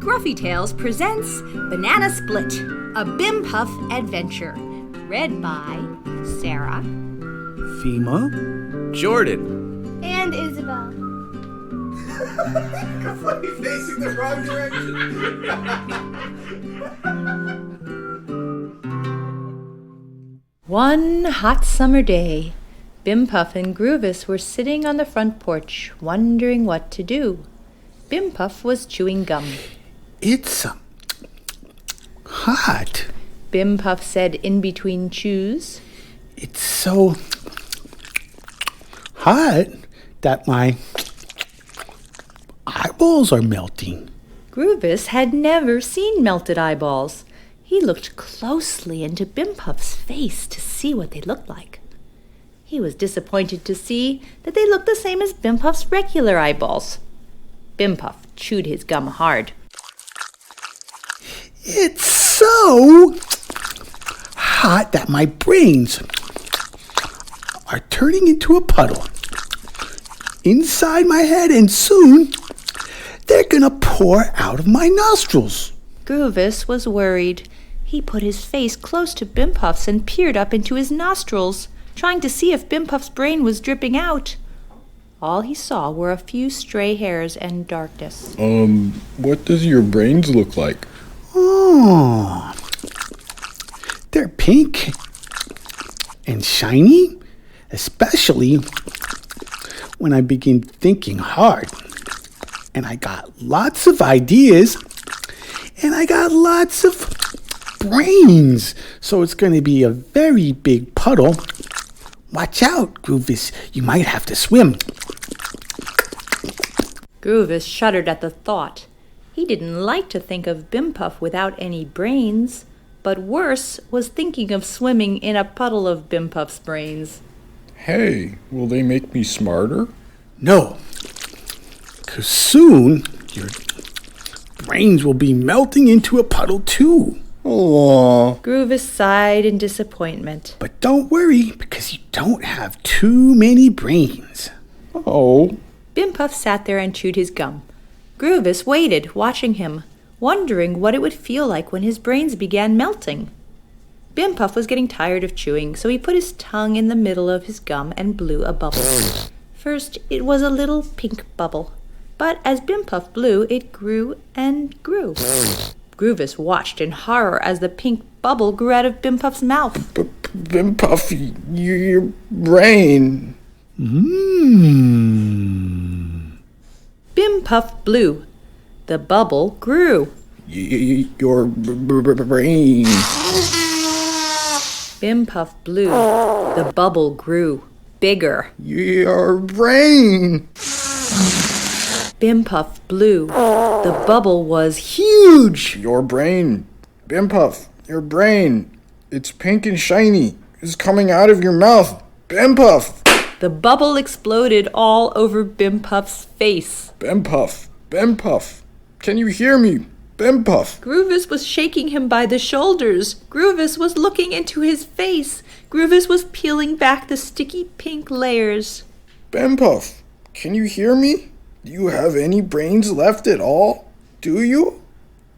Scruffy Tales presents Banana Split, a Bim Puff adventure. Read by Sarah, Fema, Jordan, and Isabel. Completely facing the wrong direction. One hot summer day, Bim Puff and Groovis were sitting on the front porch, wondering what to do. Bim Puff was chewing gum. It's hot. Bim Puff said in between chews. It's so hot that my eyeballs are melting. Groovis had never seen melted eyeballs. He looked closely into Bim Puff's face to see what they looked like. He was disappointed to see that they looked the same as Bim Puff's regular eyeballs. Bim Puff chewed his gum hard. It's so hot that my brains are turning into a puddle inside my head, and soon they're gonna pour out of my nostrils. Groovis was worried. He put his face close to Bim Puff's and peered up into his nostrils, trying to see if Bim Puff's brain was dripping out. All he saw were a few stray hairs and darkness. What does your brains look like? Oh, they're pink and shiny, especially when I begin thinking hard. And I got lots of ideas, and I got lots of brains. So it's going to be a very big puddle. Watch out, Groovis. You might have to swim. Groovis shuddered at the thought. He didn't like to think of Bim Puff without any brains, but worse was thinking of swimming in a puddle of Bim Puff's brains. Hey, will they make me smarter? No, because soon your brains will be melting into a puddle too. Aww. Groovis sighed in disappointment. But don't worry, because you don't have too many brains. Oh. Bim Puff sat there and chewed his gum. Groovis waited, watching him, wondering what it would feel like when his brains began melting. Bim Puff was getting tired of chewing, so he put his tongue in the middle of his gum and blew a bubble. First, it was a little pink bubble, but as Bim Puff blew, it grew and grew. Groovis watched in horror as the pink bubble grew out of Bim Puff's mouth. Bim Puff, your brain. Bim Puff blew. The bubble grew. Your brain. Bim Puff blew. The bubble grew. Bigger. Your brain. Bim Puff blew. The bubble was huge. Your brain. Bim Puff, your brain. It's pink and shiny. It's coming out of your mouth. Bim Puff. The bubble exploded all over Bim Puff's face. Bim Puff. Bim Puff. Can you hear me? Bim Puff. Groovis was shaking him by the shoulders. Groovis was looking into his face. Groovis was peeling back the sticky pink layers. Bim Puff, can you hear me? Do you have any brains left at all? Do you?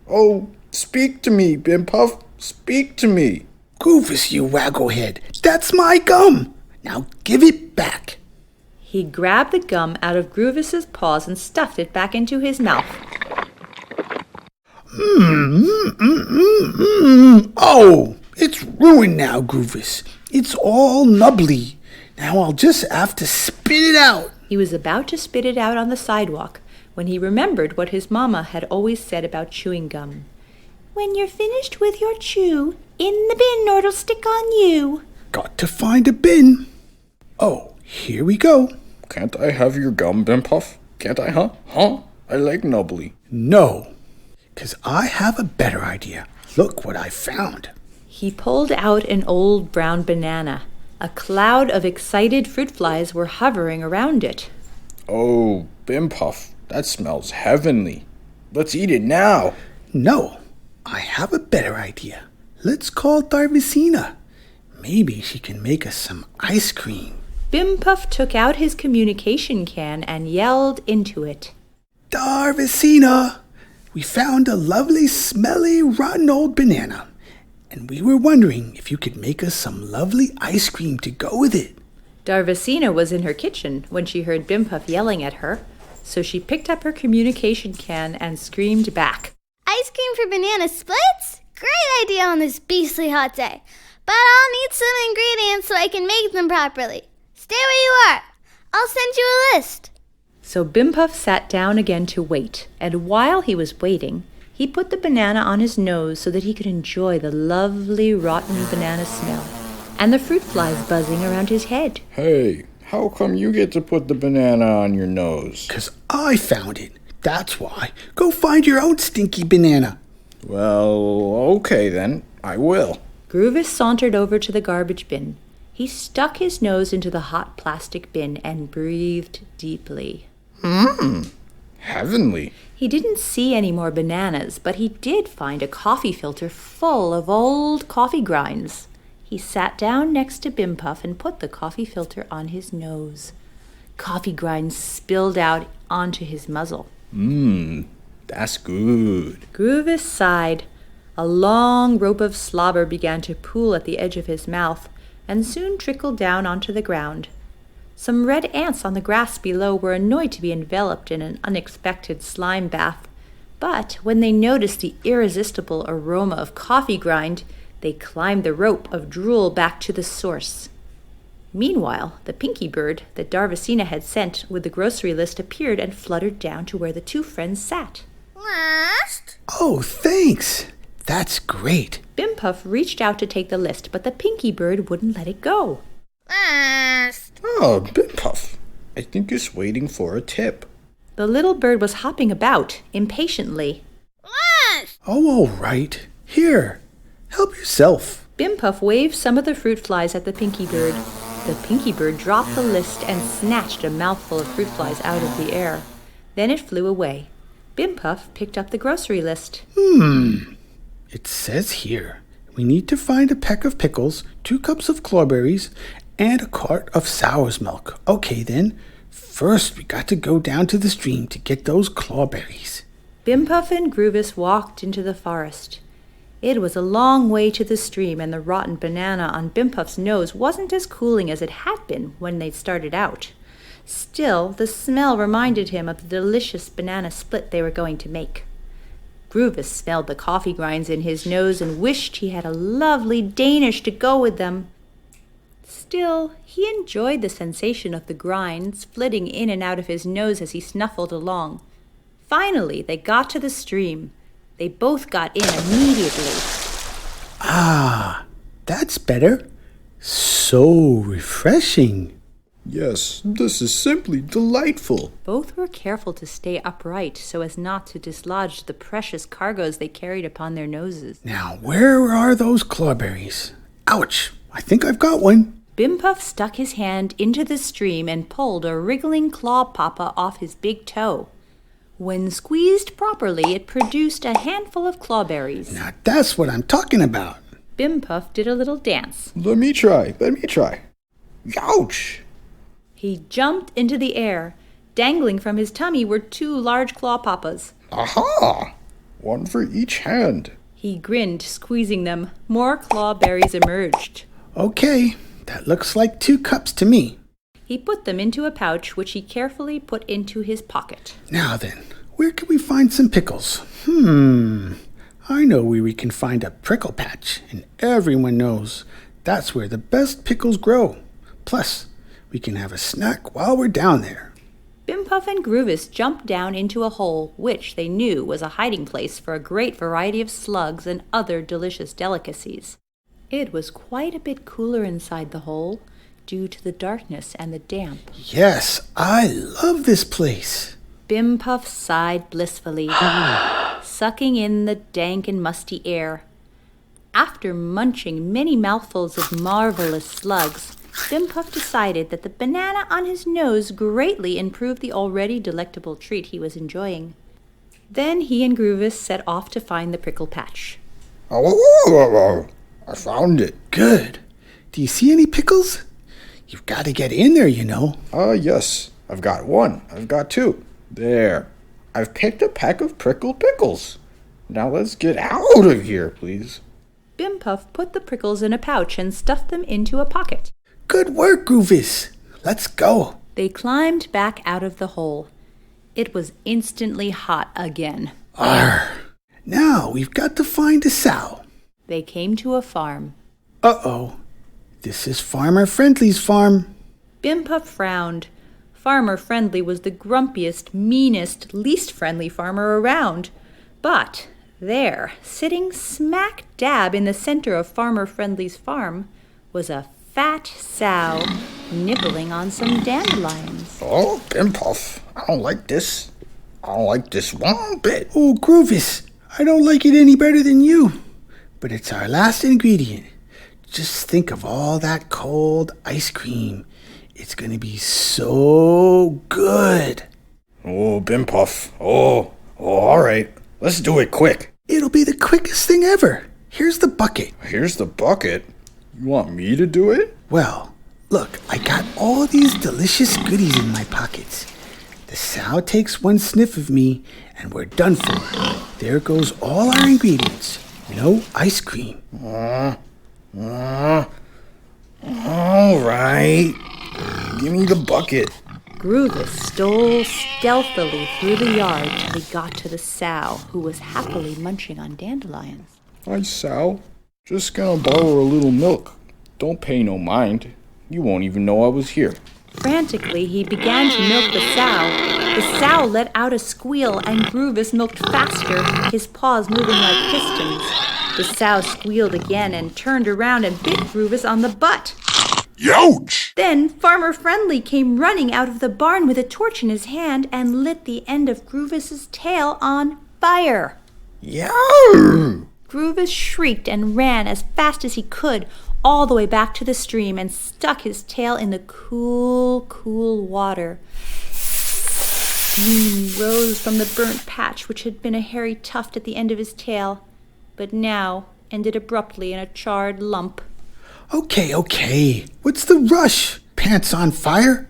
Oh, speak to me, Bim Puff. Speak to me. Groovis, you wagglehead. That's my gum. Now give it back. He grabbed the gum out of Groovis's paws and stuffed it back into his mouth. Oh, it's ruined now, Groovis. It's all nubbly. Now I'll just have to spit it out. He was about to spit it out on the sidewalk when he remembered what his mama had always said about chewing gum. When you're finished with your chew, in the bin or it'll stick on you. Got to find a bin. Oh, here we go. Can't I have your gum, Bim Puff? Can't I, huh? Huh? I like nubbly. No, because I have a better idea. Look what I found. He pulled out an old brown banana. A cloud of excited fruit flies were hovering around it. Oh, Bim Puff, that smells heavenly. Let's eat it now. No, I have a better idea. Let's call Darvisina. Maybe she can make us some ice cream. Bim Puff took out his communication can and yelled into it. Darvisina, We found a lovely, smelly, rotten old banana, and we were wondering if you could make us some lovely ice cream to go with it. Darvasina was in her kitchen when she heard Bimpuff yelling at her, so she picked up her communication can and screamed back. Ice cream for banana splits? Great idea on this beastly hot day. But I'll need some ingredients so I can make them properly. Stay where you are. I'll send you a list. So Bimpuff sat down again to wait, and while he was waiting, he put the banana on his nose so that he could enjoy the lovely rotten banana smell and the fruit flies buzzing around his head. Hey, how come you get to put the banana on your nose? 'Cause I found it. That's why. Go find your own stinky banana. Well, okay then. I will. Groovis sauntered over to the garbage bin. He stuck his nose into the hot plastic bin and breathed deeply. Heavenly. He didn't see any more bananas, but he did find a coffee filter full of old coffee grinds. He sat down next to Bimpuff and put the coffee filter on his nose. Coffee grinds spilled out onto his muzzle. That's good. Groovis sighed. A long rope of slobber began to pool at the edge of his mouth and soon trickled down onto the ground. Some red ants on the grass below were annoyed to be enveloped in an unexpected slime bath, but when they noticed the irresistible aroma of coffee grind, they climbed the rope of drool back to the source. Meanwhile, the pinky bird that Darvasina had sent with the grocery list appeared and fluttered down to where the two friends sat. Last? Oh, thanks. That's great. Bimpuff reached out to take the list, but the pinky bird wouldn't let it go. Last. Oh, Bimpuff. I think it's waiting for a tip. The little bird was hopping about impatiently. Last. Oh, all right. Here, help yourself. Bimpuff waved some of the fruit flies at the pinky bird. The pinky bird dropped the list and snatched a mouthful of fruit flies out of the air. Then it flew away. Bimpuff picked up the grocery list. It says here, we need to find a peck of pickles, 2 cups of clawberries, and a quart of sour's milk. Okay then, first we got to go down to the stream to get those clawberries. Bimpuff and Groovis walked into the forest. It was a long way to the stream, and the rotten banana on Bimpuff's nose wasn't as cooling as it had been when they started out. Still, the smell reminded him of the delicious banana split they were going to make. Groovis smelled the coffee grinds in his nose and wished he had a lovely Danish to go with them. Still, he enjoyed the sensation of the grinds flitting in and out of his nose as he snuffled along. Finally, they got to the stream. They both got in immediately. Ah, that's better. So refreshing. Yes, this is simply delightful. Both were careful to stay upright so as not to dislodge the precious cargoes they carried upon their noses. Now, where are those clawberries? Ouch, I think I've got one. Bimpuff stuck his hand into the stream and pulled a wriggling claw papa off his big toe. When squeezed properly, it produced a handful of clawberries. Now that's what I'm talking about. Bimpuff did a little dance. Let me try. Ouch! He jumped into the air. Dangling from his tummy were 2 large claw papas. Aha! One for each hand. He grinned, squeezing them. More clawberries emerged. Okay, that looks like 2 cups to me. He put them into a pouch, which he carefully put into his pocket. Now then, where can we find some pickles? I know where we can find a prickle patch, and everyone knows that's where the best pickles grow. Plus, we can have a snack while we're down there. Bimpuff and Groovis jumped down into a hole, which they knew was a hiding place for a great variety of slugs and other delicious delicacies. It was quite a bit cooler inside the hole, due to the darkness and the damp. Yes, I love this place. Bimpuff sighed blissfully, sucking in the dank and musty air. After munching many mouthfuls of marvelous slugs, Bimpuff decided that the banana on his nose greatly improved the already delectable treat he was enjoying. Then he and Groovis set off to find the prickle patch. I found it. Good. Do you see any pickles? You've got to get in there, you know. Yes. I've got 1. I've got 2. There. I've picked a pack of prickled pickles. Now let's get out of here, please. Bim Puff put the prickles in a pouch and stuffed them into a pocket. Good work, Groovis. Let's go. They climbed back out of the hole. It was instantly hot again. Arr. Now we've got to find a sow. They came to a farm. Uh-oh. This is Farmer Friendly's farm. Bim Puff frowned. Farmer Friendly was the grumpiest, meanest, least friendly farmer around. But there, sitting smack dab in the center of Farmer Friendly's farm, was a fat sow nibbling on some dandelions. Oh, Bim Puff, I don't like this. I don't like this one bit. Oh, Groovis, I don't like it any better than you. But it's our last ingredient. Just think of all that cold ice cream. It's gonna be so good. Oh, Bim Puff. Oh, all right. Let's do it quick. It'll be the quickest thing ever. Here's the bucket. Here's the bucket. You want me to do it? Well, look, I got all these delicious goodies in my pockets. The sow takes one sniff of me, and we're done for. There goes all our ingredients. No ice cream. All right. Give me the bucket. Groovis stole stealthily through the yard till he got to the sow, who was happily munching on dandelions. Hi, Sal. Just gonna borrow a little milk. Don't pay no mind. You won't even know I was here. Frantically, he began to milk the sow. The sow let out a squeal, and Groovis milked faster, his paws moving like pistons. The sow squealed again and turned around and bit Groovis on the butt. Youch! Then Farmer Friendly came running out of the barn with a torch in his hand and lit the end of Groovis's tail on fire. Yow! Groovis shrieked and ran as fast as he could all the way back to the stream and stuck his tail in the cool, cool water. Steam rose from the burnt patch, which had been a hairy tuft at the end of his tail, but now ended abruptly in a charred lump. Okay. What's the rush? Pants on fire?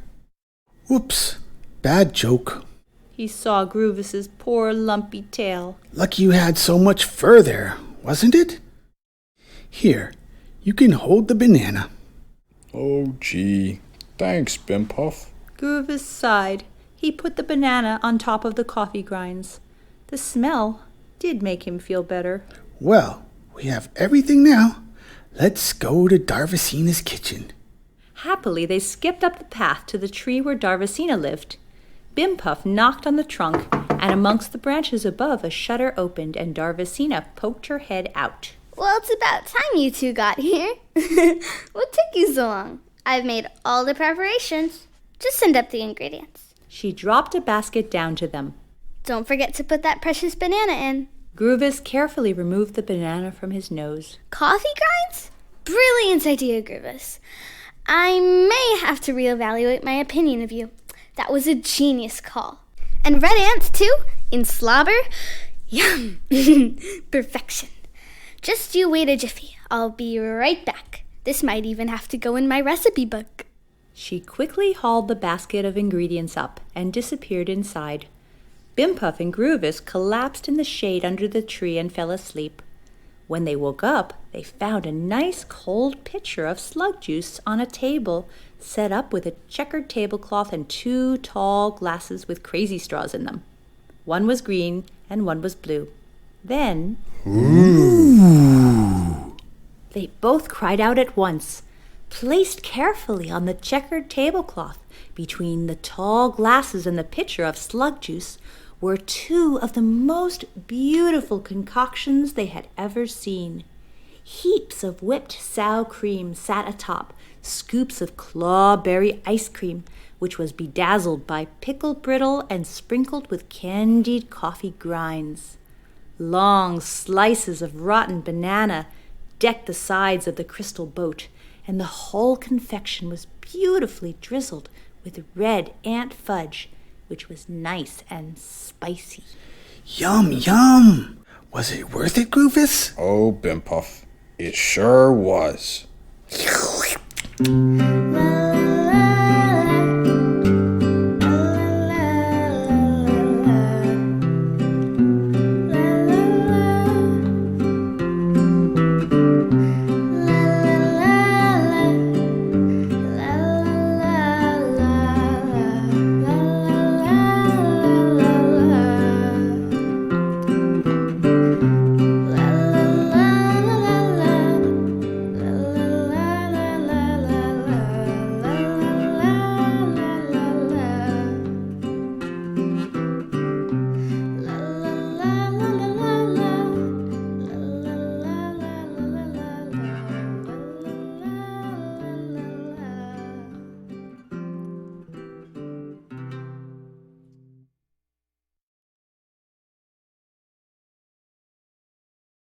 Whoops. Bad joke. He saw Groovis's poor lumpy tail. Lucky you had so much fur there, wasn't it? Here, you can hold the banana. Oh, gee. Thanks, Bim Puff. Groovis sighed. He put the banana on top of the coffee grinds. The smell did make him feel better. Well, we have everything now. Let's go to Darvasina's kitchen. Happily, they skipped up the path to the tree where Darvasina lived. Bim Puff knocked on the trunk, and amongst the branches above, a shutter opened, and Darvasina poked her head out. Well, it's about time you two got here. What took you so long? I've made all the preparations. Just send up the ingredients. She dropped a basket down to them. Don't forget to put that precious banana in. Groovis carefully removed the banana from his nose. Coffee grinds? Brilliant idea, Groovis. I may have to reevaluate my opinion of you. That was a genius call. And red ants, too? In slobber? Yum! Perfection. Just you wait a jiffy. I'll be right back. This might even have to go in my recipe book. She quickly hauled the basket of ingredients up and disappeared inside. Bim Puff and Groovis collapsed in the shade under the tree and fell asleep. When they woke up, they found a nice cold pitcher of slug juice on a table set up with a checkered tablecloth and 2 tall glasses with crazy straws in them. One was green and one was blue. Then... Ooh! They both cried out at once. Placed carefully on the checkered tablecloth between the tall glasses and the pitcher of slug juice were 2 of the most beautiful concoctions they had ever seen. Heaps of whipped sour cream sat atop, scoops of clawberry ice cream, which was bedazzled by pickle brittle and sprinkled with candied coffee grinds. Long slices of rotten banana decked the sides of the crystal boat, and the whole confection was beautifully drizzled with red ant fudge, which was nice and spicy. Yum, yum! Was it worth it, Groovis? Oh, Bim Puff. It sure was.